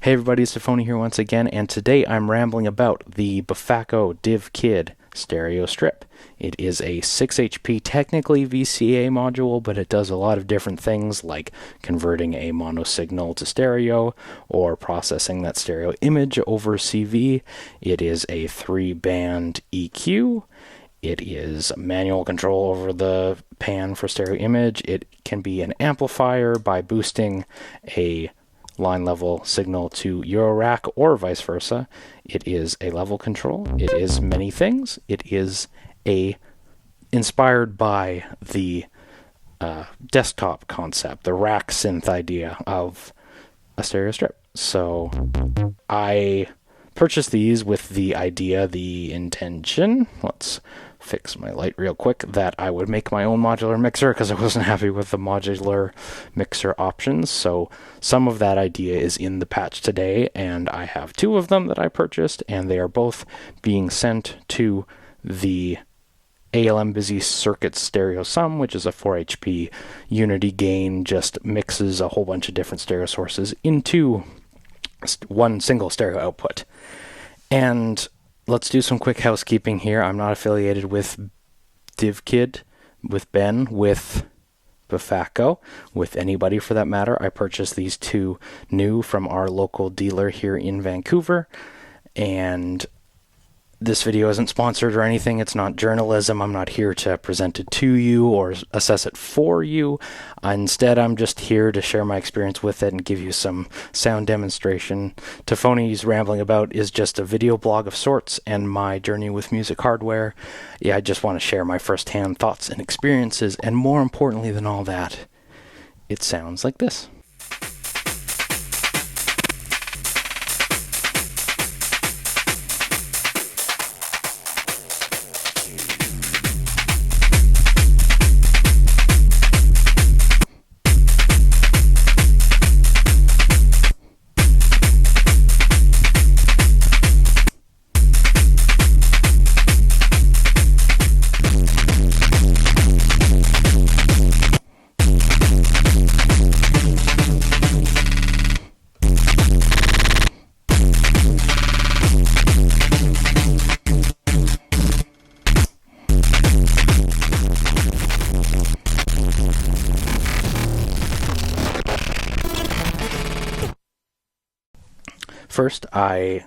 Hey everybody, it's tafony here once again, and today I'm rambling about the Befaco DivKid Stereo Strip. It is a 6HP, technically VCA module, but it does a lot of different things like converting a mono signal to stereo or processing that stereo image over CV. It is a 3-band EQ. It is manual control over the pan for stereo image. It can be an amplifier by boosting a line level signal to Eurorack or vice versa. It is a level control. It is many things. It is inspired by the desktop concept, the rack synth idea of a stereo strip. So I purchased these with the intention, let's fix my light real quick, that I would make my own modular mixer because I wasn't happy with the modular mixer options. So some of that idea is in the patch today, and I have 2 of them that I purchased, and they are both being sent to the ALM Busy Circuit Stereo Sum, which is a 4HP unity gain, just mixes a whole bunch of different stereo sources into one single stereo output. And let's do some quick housekeeping here. I'm not affiliated with DivKid, with Ben, with Befaco, with anybody for that matter. I purchased these 2 new from our local dealer here in Vancouver, and this video isn't sponsored or anything. It's not journalism. I'm not here to present it to you or assess it for you. Instead, I'm just here to share my experience with it and give you some sound demonstration. Tafony's rambling about is just a video blog of sorts and my journey with music hardware. Yeah, I just want to share my first-hand thoughts and experiences, and more importantly than all that, it sounds like this. First, I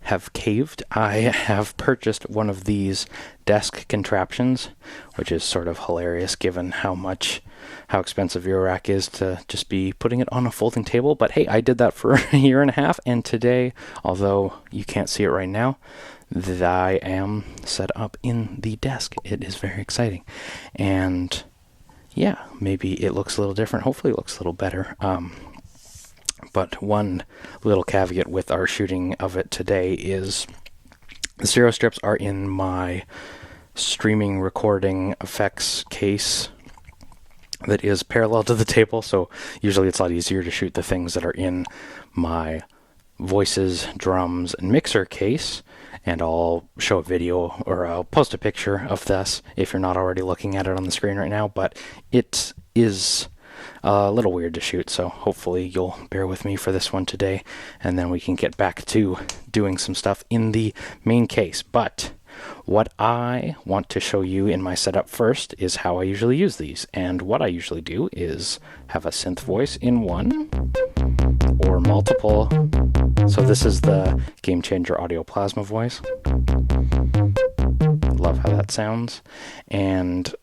have caved. I have purchased one of these desk contraptions, which is sort of hilarious given how expensive your rack is to just be putting it on a folding table. But hey, I did that for a year and a half, and today, although you can't see it right now, I am set up in the desk. It is very exciting. And yeah, maybe it looks a little different. Hopefully it looks a little better. But one little caveat with our shooting of it today is the stereo strips are in my streaming recording effects case that is parallel to the table, so usually it's a lot easier to shoot the things that are in my voices, drums, and mixer case, and I'll show a video, or I'll post a picture of this if you're not already looking at it on the screen right now, but it is a little weird to shoot, so hopefully you'll bear with me for this one today, and then we can get back to doing some stuff in the main case. But what I want to show you in my setup first is how I usually use these, and what I usually do is have a synth voice in one or multiple. So this is the Game Changer Audio Plasma voice. Love how that sounds. And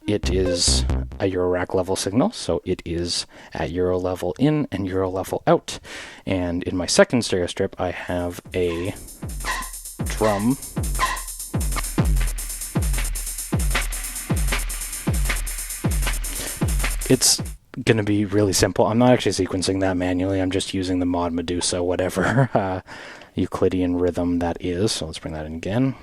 it is a Eurorack level signal, so it is at Euro level in and Euro level out. And in my second stereo strip, I have a drum. It's going to be really simple. I'm not actually sequencing that manually. I'm just using the mod Medusa, whatever Euclidean rhythm that is. So let's bring that in again.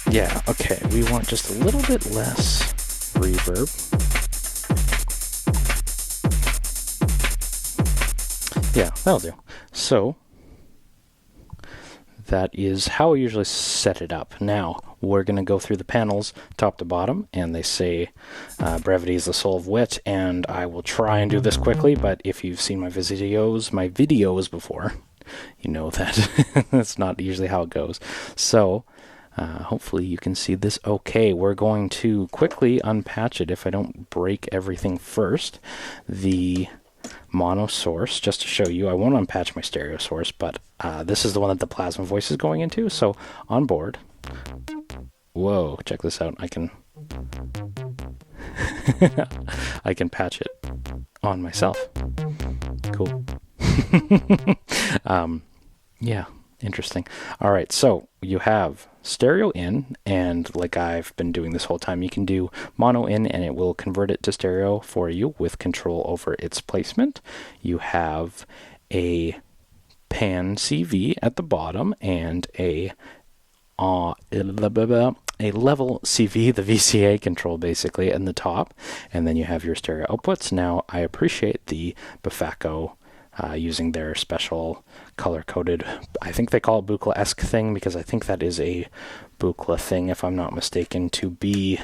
Yeah, okay, we want just a little bit less reverb. Yeah, that'll do. So that is how I usually set it up. Now, we're going to go through the panels top to bottom, and they say brevity is the soul of wit, and I will try and do this quickly, but if you've seen my videos before, you know that that's not usually how it goes. So, hopefully you can see this okay. We're going to quickly unpatch it if I don't break everything first. The mono source, just to show you, I won't unpatch my stereo source, but this is the one that the plasma voice is going into. So on board, whoa, check this out. I can I can patch it on myself. Cool. Yeah, interesting. All right, so you have stereo in, and like I've been doing this whole time, you can do mono in and it will convert it to stereo for you with control over its placement. You have a pan CV at the bottom and a level CV, the VCA control basically, in the top, and then you have your stereo outputs. Now, I appreciate the Befaco using their special color-coded, I think they call it Buchla-esque thing, because I think that is a Buchla thing, if I'm not mistaken, to be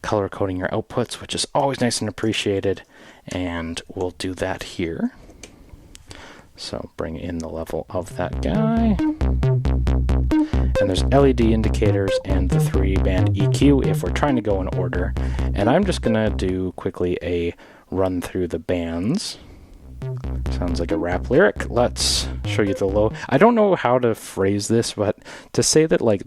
color-coding your outputs, which is always nice and appreciated, and we'll do that here. So bring in the level of that guy. And there's LED indicators and the 3-band EQ if we're trying to go in order. And I'm just going to do quickly a run through the bands. Sounds like a rap lyric. Let's show you the low. I don't know how to phrase this, but to say that like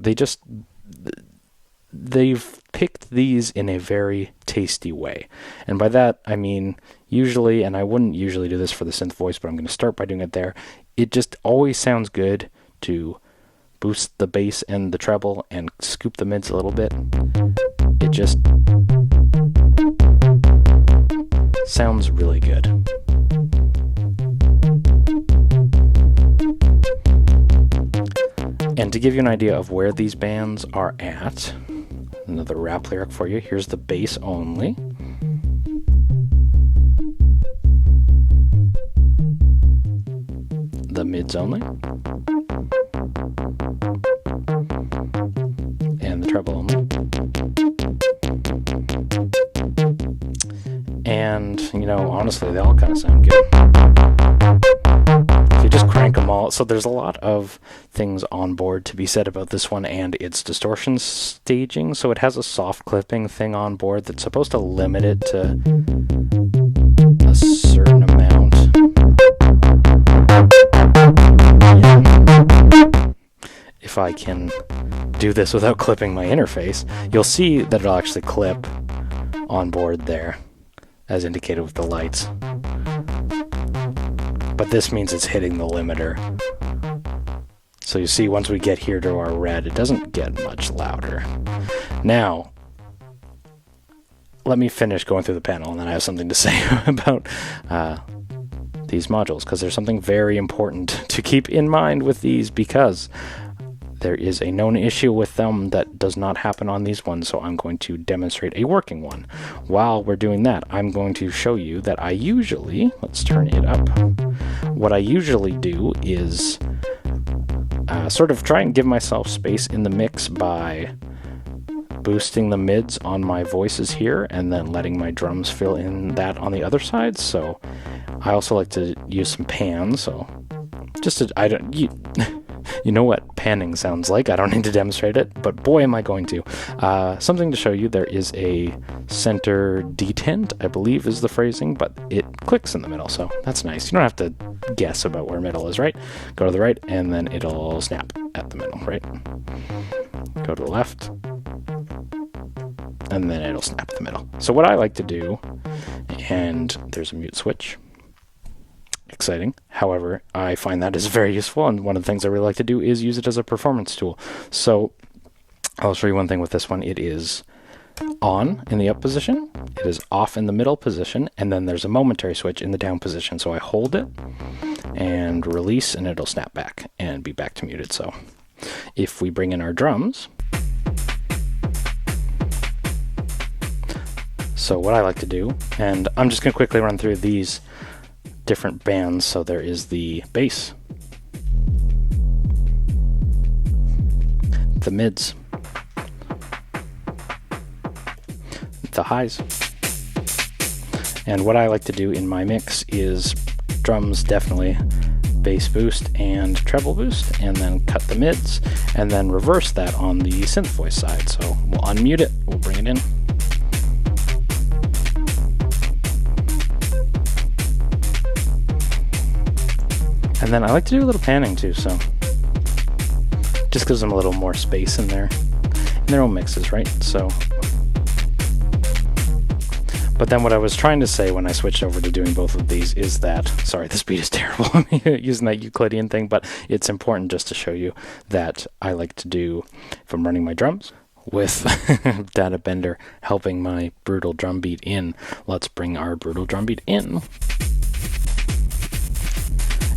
they've picked these in a very tasty way. And by that, I mean usually, and I wouldn't usually do this for the synth voice, but I'm going to start by doing it there. It just always sounds good to boost the bass and the treble and scoop the mids a little bit. It just sounds really good. And to give you an idea of where these bands are at, another rap lyric for you. Here's the bass only. The mids only. And the treble only. And, you know, honestly, they all kind of sound good. If you just crank them all. So there's a lot of things on board to be said about this one and its distortion staging. So it has a soft clipping thing on board that's supposed to limit it to a certain amount. If I can do this without clipping my interface, you'll see that it'll actually clip on board there, as indicated with the lights. But this means it's hitting the limiter. So you see, once we get here to our red, it doesn't get much louder. Now, let me finish going through the panel, and then I have something to say about these modules, because there's something very important to keep in mind with these, because there is a known issue with them that does not happen on these ones, so I'm going to demonstrate a working one. While we're doing that, I'm going to show you that I usually, let's turn it up, what I usually do is sort of try and give myself space in the mix by boosting the mids on my voices here and then letting my drums fill in that on the other side. So I also like to use some pans, so just to, you know what panning sounds like. I don't need to demonstrate it, but boy, am I going to. Something to show you, there is a center detent, I believe is the phrasing, but it clicks in the middle, so that's nice. You don't have to guess about where middle is, right? Go to the right, and then it'll snap at the middle, right? Go to the left, and then it'll snap at the middle. So what I like to do, and there's a mute switch, exciting. However, I find that is very useful, and one of the things I really like to do is use it as a performance tool. So I'll show you one thing with this one. It is on in the up position, it is off in the middle position, and then there's a momentary switch in the down position. So I hold it and release, and it'll snap back and be back to muted. So if we bring in our drums, so what I like to do, and I'm just going to quickly run through these different bands. So there is the bass, the mids, the highs. And what I like to do in my mix is drums definitely, bass boost and treble boost, and then cut the mids, and then reverse that on the synth voice side. So we'll unmute it, we'll bring it in. And then I like to do a little panning too, so just gives them a little more space in their own mixes, right? So, but then what I was trying to say when I switched over to doing both of these is that, sorry, the speed is terrible using that Euclidean thing, but it's important just to show you that I like to do, if I'm running my drums, with Data Bender helping my brutal drum beat in. Let's bring our brutal drum beat in.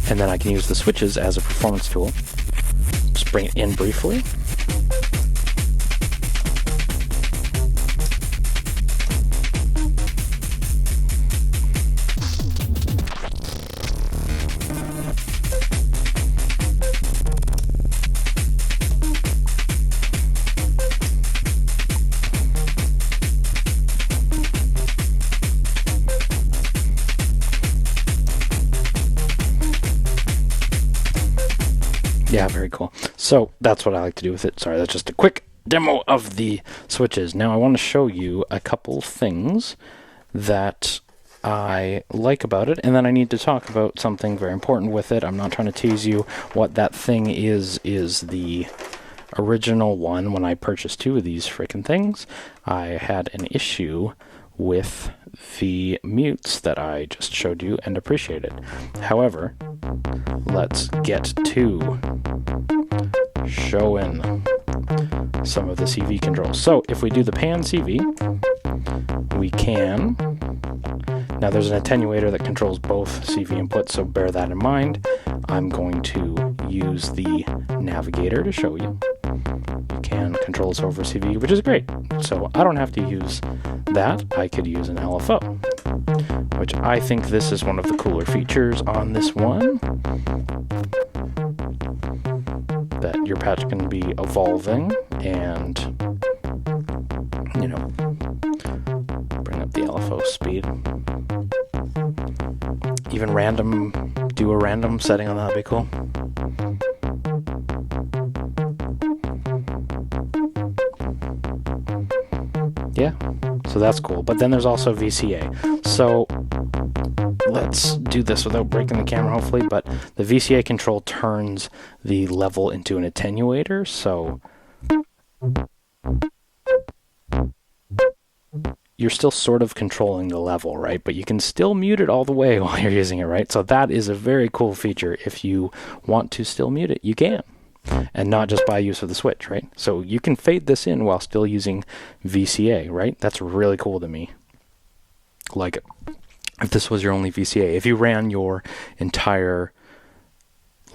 And then I can use the switches as a performance tool. Just bring it in briefly. Yeah, very cool. So that's what I like to do with it. Sorry, that's just a quick demo of the switches. Now I want to show you a couple things that I like about it, and then I need to talk about something very important with it. I'm not trying to tease you. What that thing is the original one. When I purchased two of these freaking things, I had an issue with the mutes that I just showed you and appreciated. However, let's get to showing some of the CV controls. So if we do the pan CV, we can, now there's an attenuator that controls both CV inputs, so bear that in mind. I'm going to use the navigator to show you. You can control this over CV, which is great. So I don't have to use that. I could use an LFO, which I think this is one of the cooler features on this one, that your patch can be evolving and, you know, bring up the LFO speed. Even do a random setting on that would be cool. Yeah, so that's cool. But then there's also VCA. So let's do this without breaking the camera, hopefully. But the VCA control turns the level into an attenuator. So you're still sort of controlling the level, right? But you can still mute it all the way while you're using it, right? So that is a very cool feature. If you want to still mute it, you can. And not just by use of the switch, right? So you can fade this in while still using VCA, right? That's really cool to me. Like it. If this was your only VCA, if you ran your entire,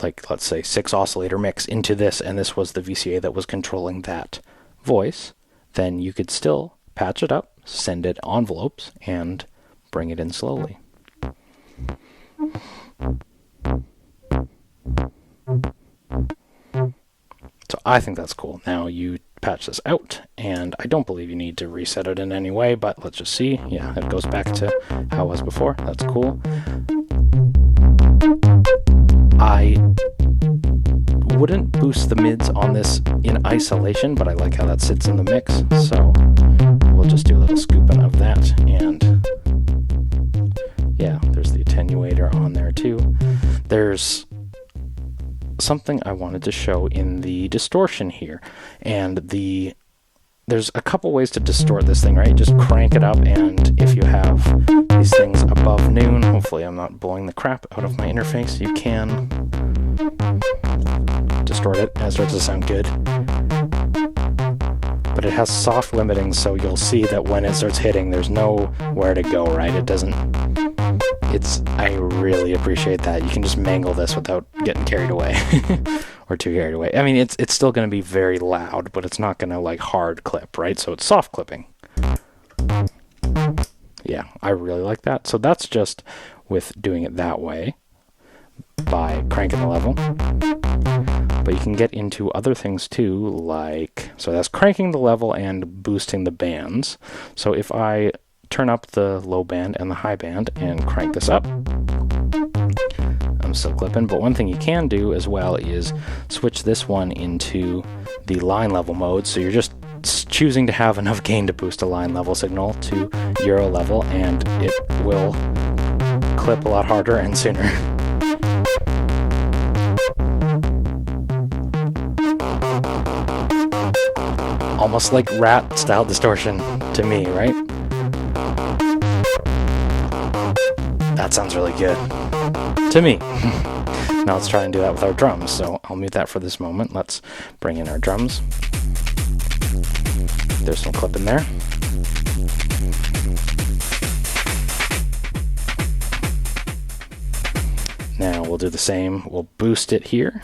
like, let's say 6 oscillator mix into this, and this was the VCA that was controlling that voice, then you could still patch it up, send it envelopes, and bring it in slowly. So I think that's cool. Now you patch this out, and I don't believe you need to reset it in any way, but let's just see. Yeah, it goes back to how it was before. That's cool. I wouldn't boost the mids on this in isolation, but I like how that sits in the mix, so we'll just do a little scooping of that. And yeah, there's the attenuator on there too. There's something I wanted to show in the distortion here, and there's a couple ways to distort this thing, right? Just crank it up, and if you have these things above noon, hopefully I'm not blowing the crap out of my interface, you can distort it, and it starts to sound good. But it has soft limiting, so you'll see that when it starts hitting, there's nowhere to go, right? It doesn't, I really appreciate that. You can just mangle this without getting carried away or too carried away. I mean, it's still going to be very loud, but it's not going to like hard clip, right? So it's soft clipping. Yeah, I really like that. So that's just with doing it that way by cranking the level. But you can get into other things too, like, so that's cranking the level and boosting the bands. So if I turn up the low band and the high band and crank this up, I'm still clipping, but one thing you can do as well is switch this one into the line level mode. So you're just choosing to have enough gain to boost a line level signal to Euro level, and it will clip a lot harder and sooner. Almost like rat style distortion to me, right? That sounds really good to me. Now let's try and do that with our drums. So I'll mute that for this moment. Let's bring in our drums. There's some clip in there. Now we'll do the same. We'll boost it here.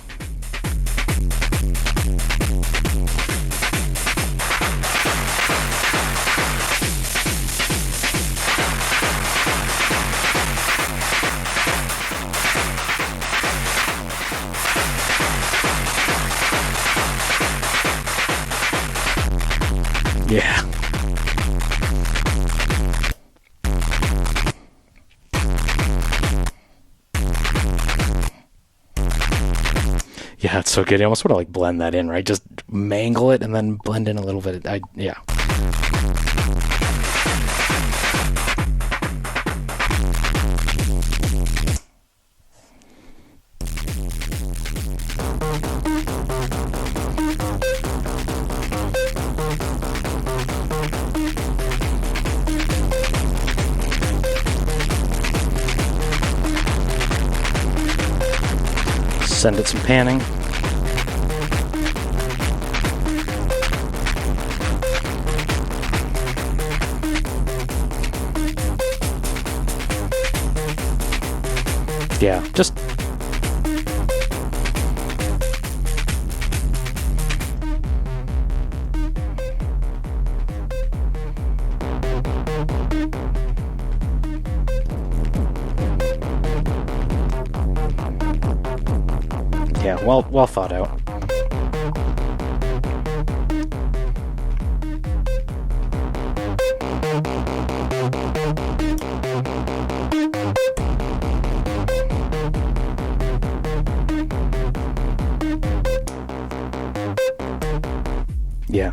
Yeah. Yeah, it's so good. You almost want to like blend that in, right? Just mangle it and then blend in a little bit. Yeah. Send it some panning. Yeah, just yeah, well thought out. Yeah.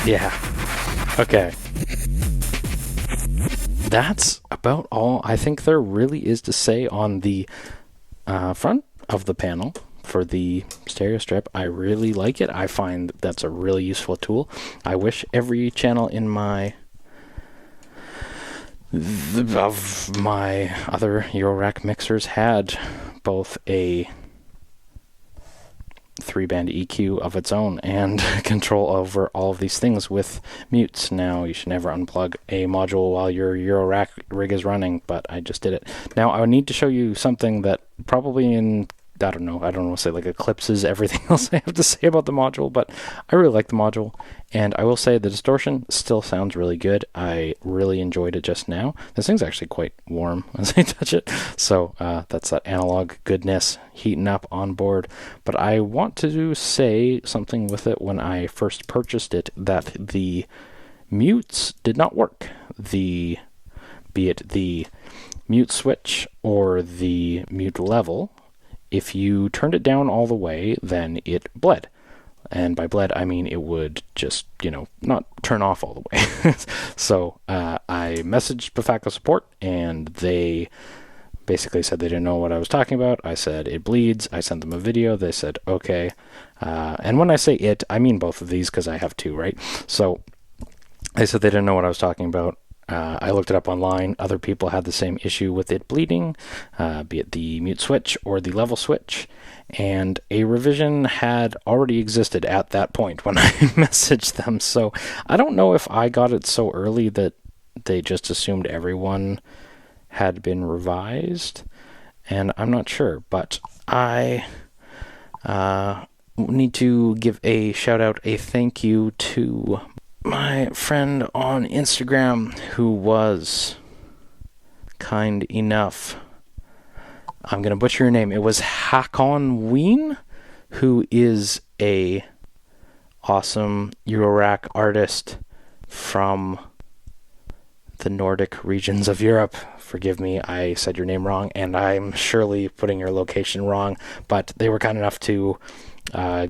Yeah. Okay. That's about all I think there really is to say on the front of the panel for the stereo strip. I really like it. I find that's a really useful tool. I wish every channel in my other Eurorack mixers had both a 3-band EQ of its own and control over all of these things with mutes. Now, you should never unplug a module while your Eurorack rig is running, but I just did it. Now, I would need to show you something that probably in, I don't want to say like eclipses everything else I have to say about the module, but I really like the module, and I will say the distortion still sounds really good. I really enjoyed it just now. This thing's actually quite warm as I touch it, so that's that analog goodness heating up on board. But I want to say something with it. When I first purchased it, that the mutes did not work. Be it the mute switch or the mute level, if you turned it down all the way, then it bled. And by bled, I mean it would just, not turn off all the way. So I messaged Befaco support, and they basically said they didn't know what I was talking about. I said, it bleeds. I sent them a video. They said, okay. And when I say it, I mean both of these because I have two, right? So they said they didn't know what I was talking about. I looked it up online. Other people had the same issue with it bleeding, be it the mute switch or the level switch, and a revision had already existed at that point when I messaged them. So I don't know if I got it so early that they just assumed everyone had been revised, and I'm not sure, but I need to give a shout out, a thank you to my friend on Instagram who was kind enough. I'm going to butcher your name. It was Hakon Ween, who is a awesome Eurorack artist from the Nordic regions of Europe. Forgive me, I said your name wrong, and I'm surely putting your location wrong, but they were kind enough to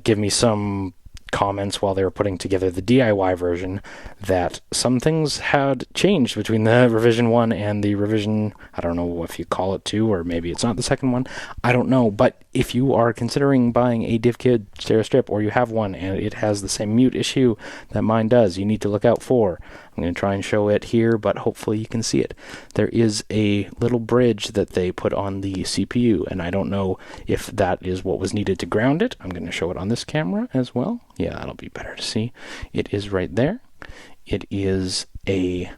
give me some comments while they were putting together the DIY version that some things had changed between the revision 1 and the revision, I don't know if you call it 2, or maybe it's not the second one, I don't know. But if you are considering buying a DivKid Stereo Strip, or you have one and it has the same mute issue that mine does, you need to look out for. I'm going to try and show it here, but hopefully you can see it. There is a little bridge that they put on the CPU, and I don't know if that is what was needed to ground it. I'm going to show it on this camera as well. Yeah, that'll be better to see. It is right there. It is a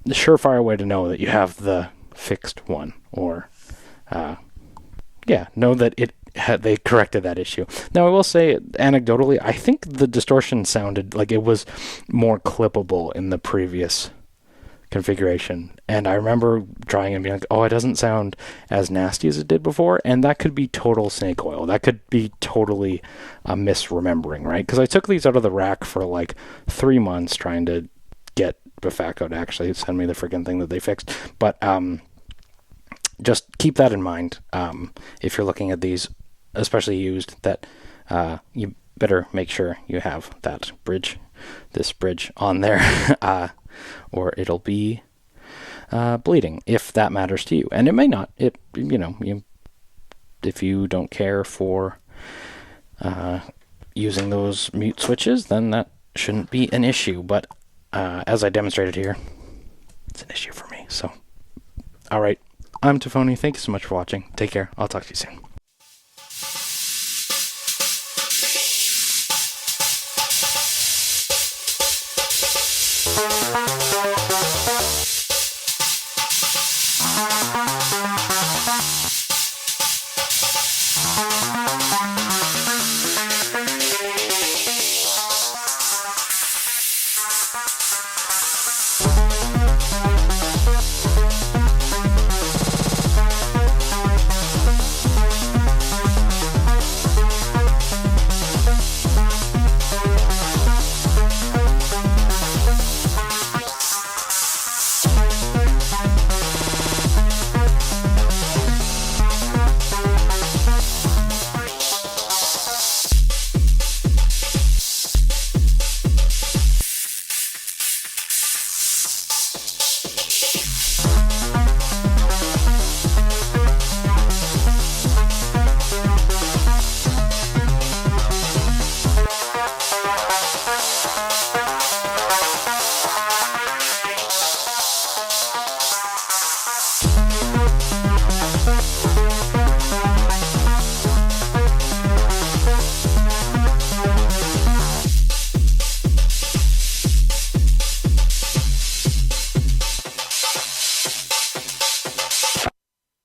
surefire way to know that you have the fixed one, or know that they corrected that issue. Now, I will say, anecdotally, I think the distortion sounded like it was more clippable in the previous configuration. And I remember trying and being like, oh, it doesn't sound as nasty as it did before. And that could be total snake oil. That could be totally a misremembering, right? Because I took these out of the rack for like 3 months trying to get Befaco to actually send me the freaking thing that they fixed. But just keep that in mind if you're looking at these, especially used, that you better make sure you have that bridge, this bridge on there, or it'll be bleeding, if that matters to you. And it may not. If you don't care for using those mute switches, then that shouldn't be an issue. But as I demonstrated here, it's an issue for me. So, all right. I'm Tafony. Thank you so much for watching. Take care. I'll talk to you soon.